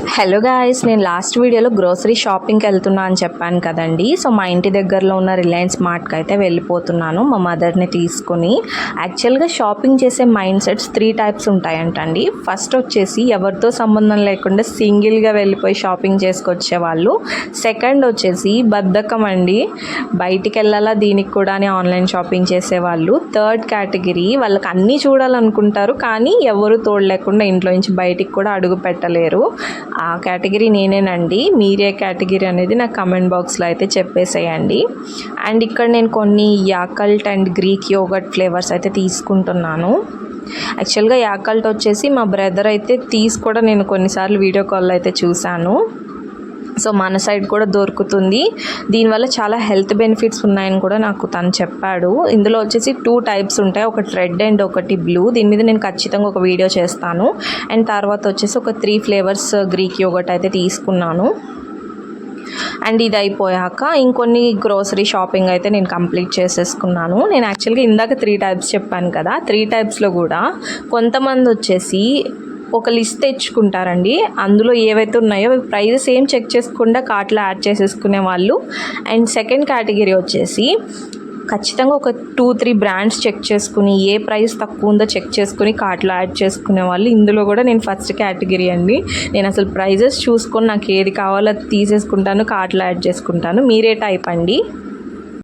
Hello guys, నేను last వీడియోలో grocery షాపింగ్కి వెళ్తున్నా అని చెప్పాను కదండి. సో మా ఇంటి దగ్గరలో ఉన్న రిలయన్స్ మార్ట్కి అయితే వెళ్ళిపోతున్నాను మా మదర్ని తీసుకుని. యాక్చువల్గా షాపింగ్ చేసే మైండ్ సెట్స్ 3 టైప్స్ ఉంటాయంటండి. ఫస్ట్ వచ్చేసి ఎవరితో సంబంధం లేకుండా సింగిల్గా వెళ్ళిపోయి షాపింగ్ చేసుకొచ్చే వాళ్ళు. సెకండ్ వచ్చేసి బద్ధకం అండి, బయటికి వెళ్ళాలా దీనికి కూడా అని ఆన్లైన్ షాపింగ్ చేసేవాళ్ళు. థర్డ్ కేటగిరీ వాళ్ళకి అన్నీ చూడాలనుకుంటారు కానీ ఎవరు తోడు లేకుండా ఇంట్లో నుంచి బయటికి కూడా అడుగు పెట్టలేరు. ఆ కేటగిరీ నేనేనండి. మీరే కేటగిరీ అనేది నాకు కమెంట్ బాక్స్లో అయితే చెప్పేసేయండి. అండ్ ఇక్కడ నేను కొన్ని యాకల్ట్ అండ్ గ్రీక్ యోగర్ట్ ఫ్లేవర్స్ అయితే తీసుకుంటున్నాను. యాక్చువల్గా యాకల్ట్ వచ్చేసి మా బ్రదర్ అయితే కూడా నేను కొన్నిసార్లు వీడియో కాల్లో అయితే చూశాను. సో మన సైడ్ కూడా దొరుకుతుంది. దీనివల్ల చాలా హెల్త్ బెనిఫిట్స్ ఉన్నాయని కూడా నాకు తను చెప్పాడు. ఇందులో వచ్చేసి 2 టైప్స్ ఉంటాయి, ఒకటి రెడ్ అండ్ ఒకటి బ్లూ. దీని మీద నేను ఖచ్చితంగా ఒక వీడియో చేస్తాను. అండ్ తర్వాత వచ్చేసి ఒక 3 ఫ్లేవర్స్ గ్రీక్ యోగర్ట్ అయితే తీసుకున్నాను. అండ్ ఇది అయిపోయాక ఇంకొన్ని గ్రోసరీ షాపింగ్ అయితే నేను కంప్లీట్ చేసేసుకున్నాను. నేను యాక్చువల్గా ఇందాక 3 టైప్స్ చెప్పాను కదా, 3 టైప్స్లో కూడా కొంతమంది వచ్చేసి ఒక లిస్ట్ తెచ్చుకుంటారండి. అందులో ఏవైతే ఉన్నాయో ప్రైజెస్ ఏం చెక్ చేసుకుండా కార్ట్లో యాడ్ చేసేసుకునే వాళ్ళు. అండ్ సెకండ్ కేటగిరీ వచ్చేసి ఖచ్చితంగా ఒక 2-3 బ్రాండ్స్ చెక్ చేసుకుని ఏ ప్రైస్ తక్కువ ఉందో చెక్ చేసుకుని కార్ట్లో యాడ్ చేసుకునే వాళ్ళు. ఇందులో కూడా నేను ఫస్ట్ కేటగిరీ అండి. నేను అసలు ప్రైజెస్ చూసుకొని నాకు ఏది కావాలో అది తీసేసుకుంటాను, కార్ట్లో యాడ్ చేసుకుంటాను. మీరే టైప్ అండి?